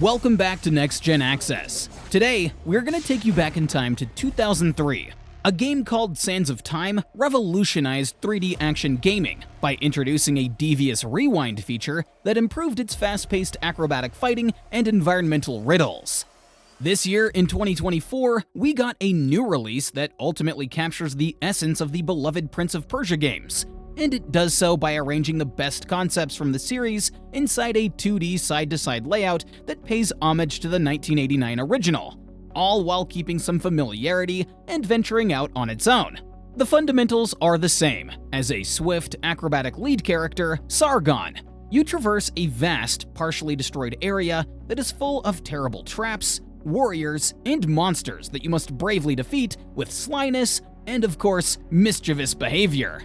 Welcome back to Next Gen Access. Today, we're going to take you back in time to 2003. A game called Sands of Time revolutionized 3D action gaming by introducing a devious rewind feature that improved its fast-paced acrobatic fighting and environmental riddles. This year, in 2024, we got a new release that ultimately captures the essence of the beloved Prince of Persia games, and it does so by arranging the best concepts from the series inside a 2D side-to-side layout that pays homage to the 1989 original, all while keeping some familiarity and venturing out on its own. The fundamentals are the same. As a swift, acrobatic lead character, Sargon, you traverse a vast, partially destroyed area that is full of terrible traps, warriors, and monsters that you must bravely defeat with slyness and, of course, mischievous behavior.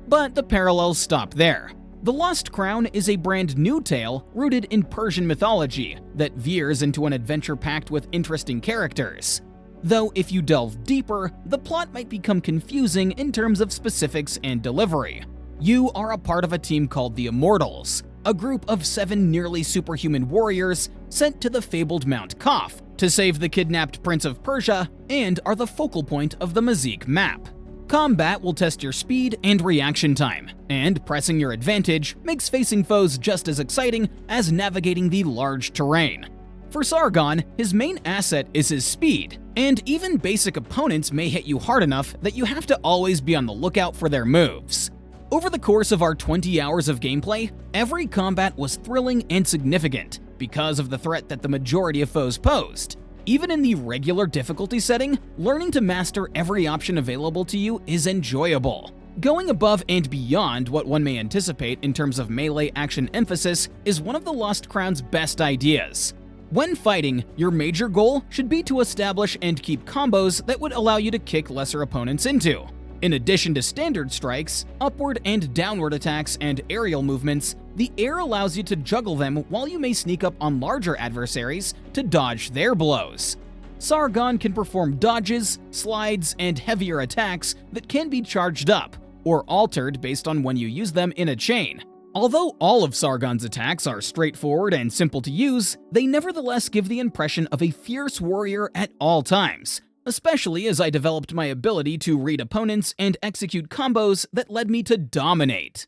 But the parallels stop there. The Lost Crown is a brand new tale rooted in Persian mythology that veers into an adventure packed with interesting characters. Though if you delve deeper, the plot might become confusing in terms of specifics and delivery. You are a part of a team called the Immortals, a group of 7 nearly superhuman warriors sent to the fabled Mount Kaf to save the kidnapped Prince of Persia and are the focal point of the Mazik map. Combat will test your speed and reaction time, and pressing your advantage makes facing foes just as exciting as navigating the large terrain. For Sargon, his main asset is his speed, and even basic opponents may hit you hard enough that you have to always be on the lookout for their moves. Over the course of our 20 hours of gameplay, every combat was thrilling and significant because of the threat that the majority of foes posed. Even in the regular difficulty setting, learning to master every option available to you is enjoyable. Going above and beyond what one may anticipate in terms of melee action emphasis is one of the Lost Crown's best ideas. When fighting, your major goal should be to establish and keep combos that would allow you to kick lesser opponents into. In addition to standard strikes, upward and downward attacks, and aerial movements, the air allows you to juggle them while you may sneak up on larger adversaries to dodge their blows. Sargon can perform dodges, slides, and heavier attacks that can be charged up, or altered based on when you use them in a chain. Although all of Sargon's attacks are straightforward and simple to use, they nevertheless give the impression of a fierce warrior at all times, especially as I developed my ability to read opponents and execute combos that led me to dominate.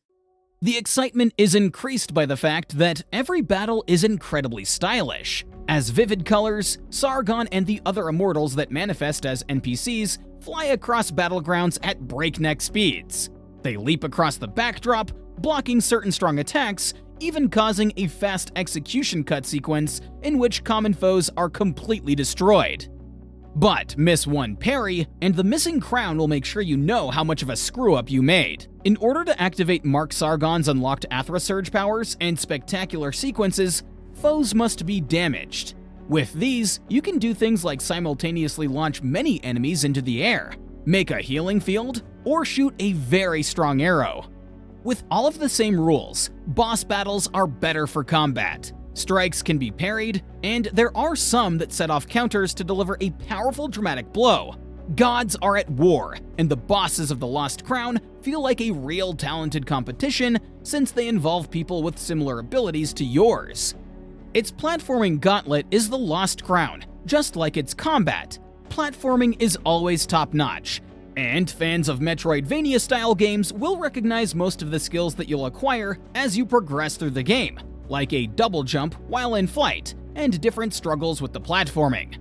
The excitement is increased by the fact that every battle is incredibly stylish. As vivid colors, Sargon and the other immortals that manifest as NPCs fly across battlegrounds at breakneck speeds. They leap across the backdrop, blocking certain strong attacks, even causing a fast execution cut sequence in which common foes are completely destroyed. But miss one parry, and the missing crown will make sure you know how much of a screw-up you made. In order to activate Mark Sargon's unlocked Athra Surge powers and spectacular sequences, foes must be damaged. With these, you can do things like simultaneously launch many enemies into the air, make a healing field, or shoot a very strong arrow. With all of the same rules, boss battles are better for combat. Strikes can be parried, and there are some that set off counters to deliver a powerful dramatic blow. Gods are at war, and the bosses of the Lost Crown feel like a real talented competition since they involve people with similar abilities to yours. Its platforming gauntlet is the Lost Crown, just like its combat. Platforming is always top-notch, and fans of Metroidvania-style games will recognize most of the skills that you'll acquire as you progress through the game, like a double jump while in flight, and different struggles with the platforming.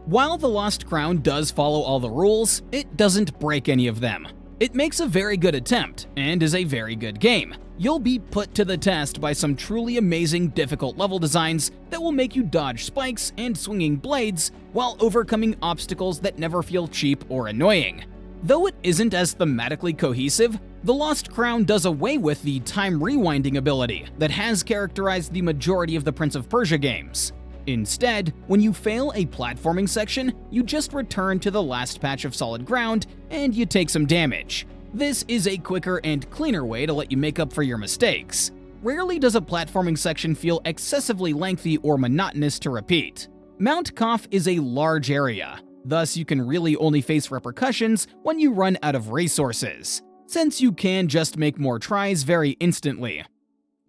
While the Lost Crown does follow all the rules, it doesn't break any of them. It makes a very good attempt, and is a very good game. You'll be put to the test by some truly amazing difficult level designs that will make you dodge spikes and swinging blades while overcoming obstacles that never feel cheap or annoying. Though it isn't as thematically cohesive, The Lost Crown does away with the time rewinding ability that has characterized the majority of the Prince of Persia games. Instead, when you fail a platforming section, you just return to the last patch of solid ground and you take some damage. This is a quicker and cleaner way to let you make up for your mistakes. Rarely does a platforming section feel excessively lengthy or monotonous to repeat. Mount Kaf is a large area, thus you can really only face repercussions when you run out of resources, since you can just make more tries very instantly.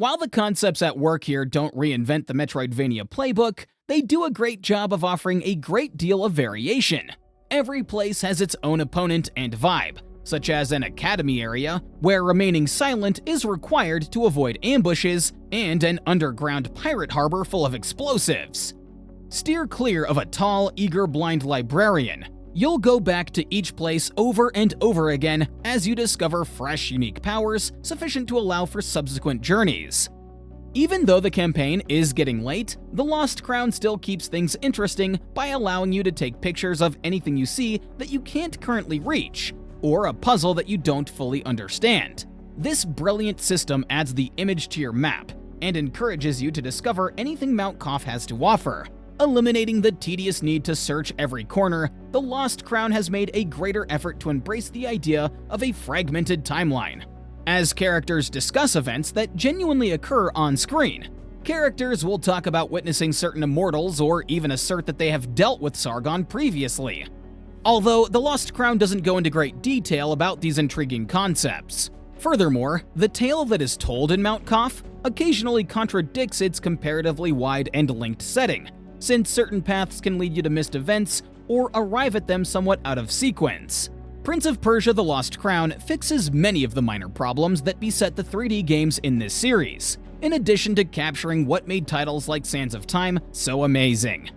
While the concepts at work here don't reinvent the Metroidvania playbook, they do a great job of offering a great deal of variation. Every place has its own opponent and vibe, such as an academy area, where remaining silent is required to avoid ambushes, and an underground pirate harbor full of explosives. Steer clear of a tall, eager blind librarian. You'll go back to each place over and over again as you discover fresh, unique powers sufficient to allow for subsequent journeys. Even though the campaign is getting late, the Lost Crown still keeps things interesting by allowing you to take pictures of anything you see that you can't currently reach, or a puzzle that you don't fully understand. This brilliant system adds the image to your map and encourages you to discover anything Mount Koff has to offer. Eliminating the tedious need to search every corner, the Lost Crown has made a greater effort to embrace the idea of a fragmented timeline. As characters discuss events that genuinely occur on screen, characters will talk about witnessing certain immortals or even assert that they have dealt with Sargon previously. Although the Lost Crown doesn't go into great detail about these intriguing concepts. Furthermore, the tale that is told in Mount Koff occasionally contradicts its comparatively wide and linked setting, since certain paths can lead you to missed events or arrive at them somewhat out of sequence. Prince of Persia: The Lost Crown fixes many of the minor problems that beset the 3D games in this series, in addition to capturing what made titles like Sands of Time so amazing.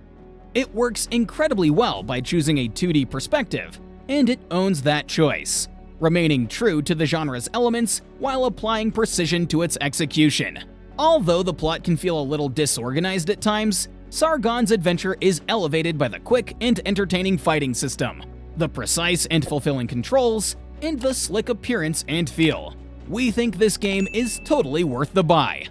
It works incredibly well by choosing a 2D perspective, and it owns that choice, remaining true to the genre's elements while applying precision to its execution. Although the plot can feel a little disorganized at times, Sargon's adventure is elevated by the quick and entertaining fighting system, the precise and fulfilling controls, and the slick appearance and feel. We think this game is totally worth the buy.